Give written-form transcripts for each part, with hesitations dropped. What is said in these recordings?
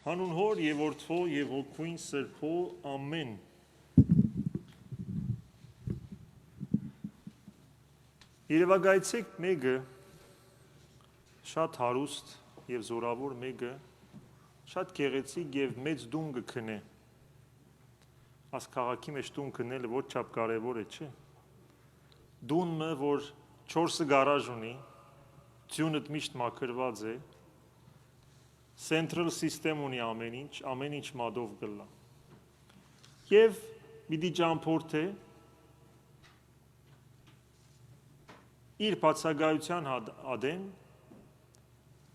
Հանուն Հոր եւ Որդու եւ Հոգին Սրբո ամեն։ Երևակայեցեք մեկը շատ հարուստ եւ զորավոր մեկը շատ գեղեցիկ եւ մեծ դուն կքնե։ Աս քաղաքի մեջ դուն քնելը ոչ չափ կարեւոր է, չէ՞։ Դունը, որ 4 գարաժ ունի, ձյունը միշտ մաքրված է, Central system ունի ամեն ինչ մադով գլա։ Եվ պիտի ճամփորդե իր բացակայության ադեն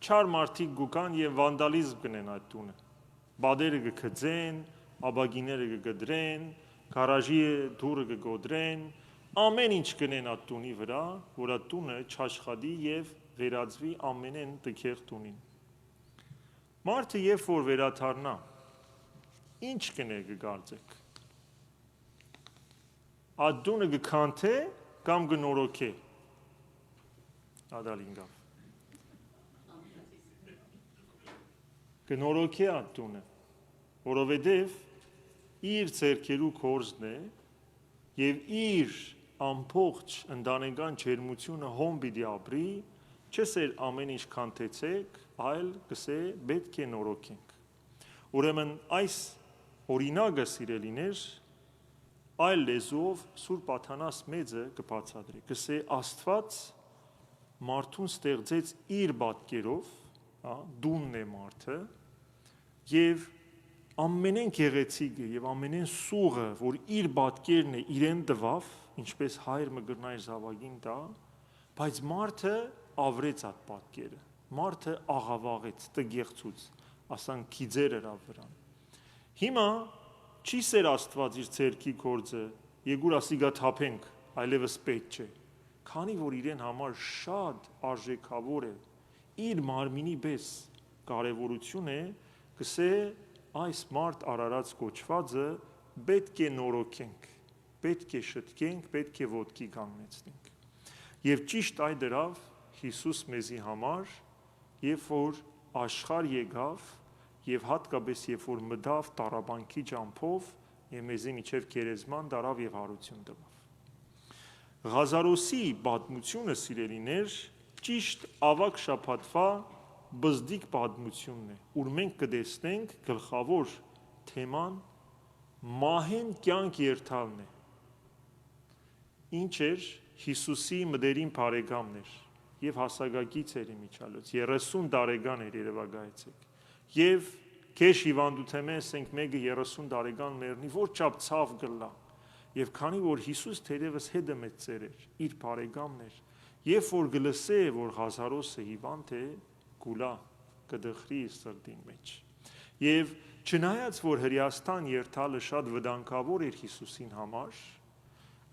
չար մարդիկ գուկան եւ վանդալիզմ կնեն այդ տունը։ Բադերը կգծեն, աբագիները կգդրեն, գարաժի դուռը կգոդրեն, ամեն ինչ կնեն այդ տունի վրա, որ այդ տունը չաշխատի եւ վերածվի ամենեն տքեղ տունին։ Մարդը երբ որ վերաթարնա, ինչ կնե կգարձեք։ Այդ տունը կքանթե կամ կնորոգե։ Ադալինգավ։ Կնորոգե այդ տունը, որովհետև իր ձեռքերու կորզն է եւ իր ամբողջ ընտանեկան ջերմությունը հոմ պիտի ապրի, չսեր ամեն ինչ քանթեցեք, այլ կսե պետք է նորոգենք։ Ուրեմն այս օրինակը սիրելիներ այլ լեզուով Սուրբ Աթանաս մեծը կբացատրի։ Կսե Աստված մարդուն ստեղծեց իր պատկերով, դունն է մարդը, եւ ամենեն գեղեցիկը եւ ամենեն սուղը, որ իր պատկերն է իրեն տվավ, ինչպես հայր մգրնայր զավակին տա, բայց մարդը ավրեց այդ պատկերը, մարդը աղավաղեց, տգեղցուց, ասան քիձեր էր ավրան։ Հիմա չի սեր Աստված իր ձեռքի գործը, եգուր ասիգա թափենք, այլևս պետք չէ, քանի որ իրեն համար շատ արժեքավոր է, իր մարմինի պես կարևորություն է, կսե այս մարդ արարած կոչվածը պետք է նորոգենք, պետք է շտկենք, պետք է ոտքի կանգնեցնենք։ Եվ ճիշտ այդ դրավ Հիսուս մեզի համար, երբ որ աշխարհ եկավ եւ հատկապես երբ որ մտավ տառապանքի ջամփով եւ մեզի միջև գերեզման դարավ եւ հարություն տվավ։ Ղազարոսի պատմությունը սիրելիներ ճիշտ ավակ շաբաթվա բզդիկ պատմությունն է, ուր մենք կտեսնենք գլխավոր թեման մահեն կյանք երթալն է։ Ինչ էր Հիսուսի մտերիմ բարեկամն էր եւ հասակակից էր իմիջալոց 30 տարեկան էր երևակայեցեք եւ քեշ հիվանդութեմես ենք մեկը 30 տարեկան մեռնի որ չափ ցավ գլա եւ քանի որ Հիսուս թերևս հետը մեծ ծեր էր իր բարեկամն էր երբ որ գլսե որ Ղազարոսը հիվանդ է գուլա կդխրի սրտին մեջ եւ չնայած որ Հրեաստան երթալը շատ վտանգավոր էր Հիսուսին համար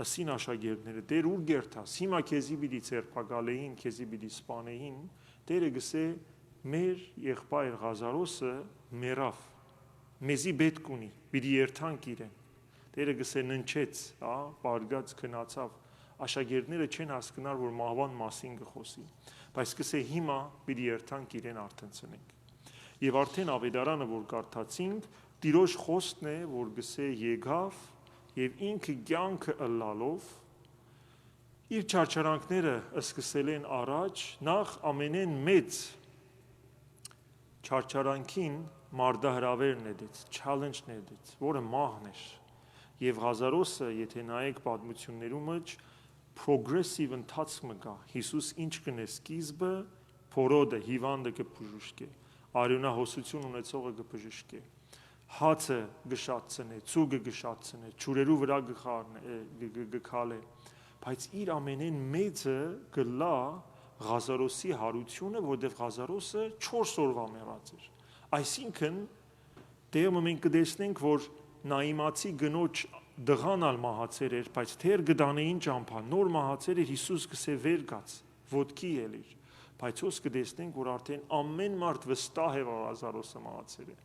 Ասին աշակերտները դեր ուր գերտաս հիմա քեզի պիտի ցերփակալեին քեզի պիտի սպանեին դերը գսե մեր եղբայր Ղազարոսը մեռավ մեզի պետք ունի պիտի երթանք իրեն դերը գսե ննչեց բարգած քնացավ աշակերտները չեն հասկնար որ մահվան մասին կխոսի բայց գսե հիմա պիտի երթանք իրեն արթնցնենք եւ արդեն ավետարանը որ կարդացինք Տիրոջ խոսքն է որ գսե եկավ Եվ ինքը կյանքը ըլլալով իր չարչարանքները սկսել են առաջ նախ ամենեն մեծ չարչարանքին մարդահրավերն էդեց, challenge-ն էդեց, որը մահն էր եւ Ղազարոսը եթե նայեք պատմություններում մեջ progressive ընթացք մկա Հիսուս ինչ կնե սկիզբը փորոդը հիվանդը կբժշկե արյունահոսություն ունեցողը կբժշկե հացը գշացնե, ցուգը գշացնե, ճուրերու վրա գխալե, բայց իր ամենեն մեծը գլա Ղազարոսի հարությունը, որտեղ Ղազարոսը 4 օրվա մեռած էր։ Այսինքն դեպի մենք կտեսնենք, որ նայիմացի գնոջ դղանալ մահացեր էր, բայց թեր գտանեին ճամփա, նոր մահացեր էր Հիսուս գսե վեր գաց, ոտքի ելիր, բայց ոս կտեսնենք, որ արդեն ամեն մարդ վստահ է որ Ղազարոսը մահացեր է։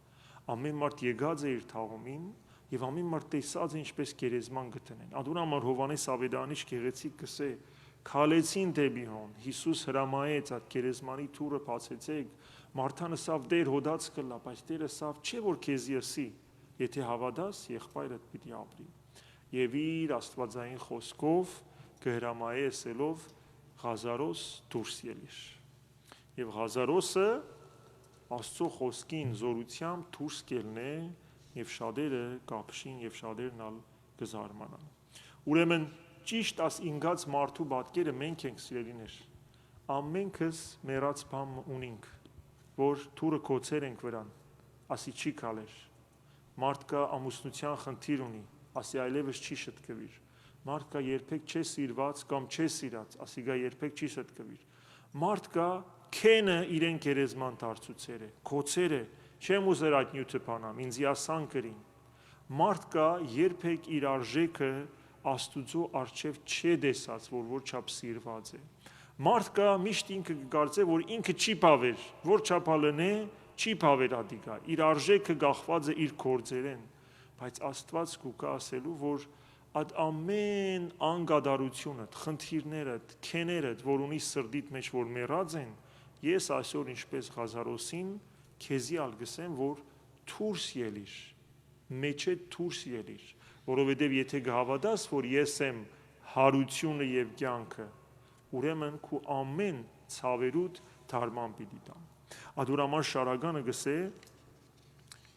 Ամեն մարդ եկած է իր թաղումին եւ ամեն մարդ տեսած է ինչպես գերեզման գտնեն։ Ադուրամար Հովանես Ավետարանիչ գեղեցիկ կսե քալեցին դեպի հոն Հիսուս հրամայեց այդ գերեզմանի թուրը բացեցեք Մարդանը սավ դեր հոդած կլա, բայց դերը սավ չէ որ քեզի ըսի, եթե հավատաս, եղբայրդ պիտի ապրի։ Եվ իր աստվածային խոսքով կհրամայի ասելով Ղազարոս դուրս ելիր։ Եվ Ղազարոսը Աստծո խոսքին զորությամբ դուրս կելնե եւ շատերը կապշին եւ շատերն ալ կզարմանան։ Ուրեմն ճիշտ աս ինգած մարդու պատկերը մենք ենք սիրելիներ։ Ամենքս մեռած բամ ունենք, որ թուրը կոչեր ենք վրան, ասի չի կալեր։ Մարդ կա ամուսնության խնդիր ունի, ասի այլևս չի շտկվիր։ Մարդ կա երբեք չէ սիրված կամ չէ սիրած, ասի գա երբեք չի շտկվիր։ Մարդ կա քենը իրեն գերեզման դարձուցեր է, կոչեր է, չեմ ուզեր այդ նյութը բանամ, ինձի ասան կրին։ Մարդ կա երբեք իր արժեքը Աստուծո արչև չէ դեսած, որ չափ սիրված է։ Մարդ կա միշտ ինքը կգործե, որ ինքը չի բավեր, որ չափալն է, չի բավեր ադիգա, իր արժեքը գախված է իր գործերեն, բայց Աստված կուկա ասելու, որ այդ ամեն անգադարությունդ, խնդիրներդ, քեներդ, որ ունի սրդիդ մեջ, որ մեռած են, ես այսօր ինչպես Ղազարոսին քեզի ալգսեմ, որ դուրս ելիր, մեջը դուրս ելիր, որովհետև եթե գհավատաս, որ ես եմ հարությունը եւ կյանքը, ուրեմն քու ամեն ցավերուդ դարման պիտի տամ։ Ադուրաման Շարագանը գսե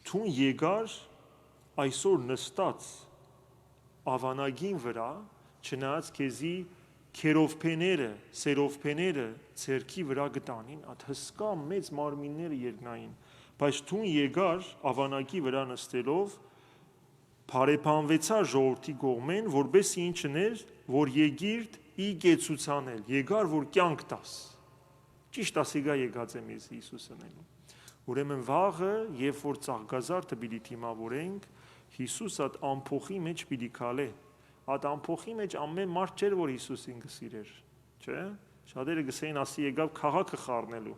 թուն եկար այսօր նստած ավանագին վրա, չնայած քեզի քերովփեները, սերովփեները ցերքի վրա գտանին, այդ հսկա մեծ մարմինները երկնային, բայց թուն եկար ավանագի վրա նստելով բարեփանվեցա ժողովրդի կողմեն, որբեսի ինչներ, որ եկիրդ ի գեցուցանել, եկար որ կյանք տաս։ Ճիշտ ասիգա եկած է մեզ Հիսուսնելու։ Ուրեմն վաղը, երբ որ ծաղկազարդը պիտի դիմավորենք, Հիսուս այդ ամփոխի մեջ պիտի քալե։ Այդ ամփոխի մեջ ամեն մարդ չէր որ Հիսուսին կսիրեր, չէ՞։ Շատերը գսեին ասի եկավ քաղաքը խառնելու։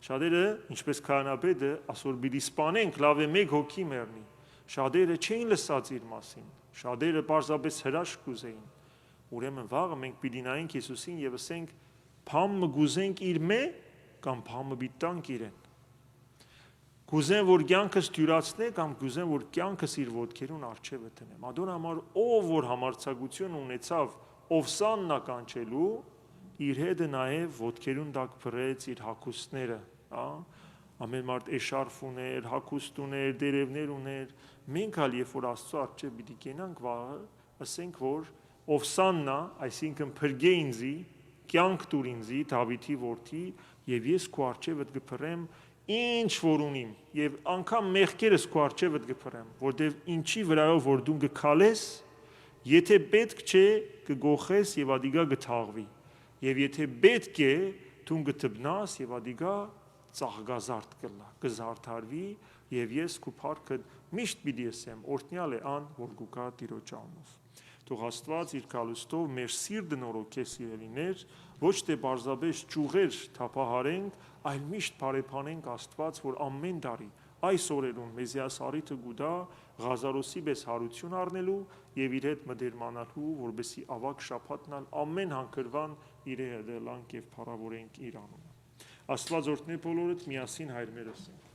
Շատերը, ինչպես քահանապետը, ասոր պիտի սպանենք, լավ է մեկ հոգի մեռնի։ Շատերը չէին լսած իր մասին։ Շատերը պարզապես հրաշք կուզեին։ Ուրեմն վաղը մենք պիտի նայենք Հիսուսին եւ ասենք «Փամը գուզենք իր մե կամ փամը պիտի տանք իրեն»։ Գուզեն որ կյանքս դյուրացնե կամ գուզեն որ կյանքս իր ոտքերուն արջևը տնեմ։ Ադոր համար ով որ համարձակություն ունեցավ Օվսաննա կանչելու, իր հետը նաեւ ոտքերուն տակ փռեց իր հագուստները, հա։ Ամեն մարդ էշարֆ ուներ, հագուստ ուներ, դերևներ ուներ։ Մենք ալ երբ որ Աստծո արջև պիտի կենանք վաղը, ասենք որ Օվսաննա, այսինքն փրկե ինձի, կյանք տուր ինձի, Դավիթի որդի, եւ ես քո արջևդ կփռեմ ինչ որ ունիմ, եւ անգամ մեղքերս քո արջևդ կփռեմ, որտեւ ինչի վրայով որ դու կքալես, եթե պետք չէ կգոխես եւ ադիգա կթաղվի, եւ եթե պետք է դու կտբնաս եւ ադիգա ծաղկազարդ կլա, կզարդարվի եւ ես քո փառքը միշտ պիտի ասեմ, օրհնյալ է ան, որ գուկա Տիրոջ անունով։ Թող Աստված իր կալուստով մեր սիրտը նորոգե սիրելիներ, ոչ թե բարձաբես ճուղեր թափահարենք, այլ միշտ բարեփանենք Աստված, որ ամեն տարի այս օրերուն մեզի ասարիթը գուտա Ղազարոսի պես հարություն առնելու եւ իր հետ մտերմանալու, որբեսի ավակ շաբաթնալ ամեն հանգրվան իր հետ լանք եւ փառավորենք իր անունը։ Աստված օրհնե բոլորդ միասին հայր մերս։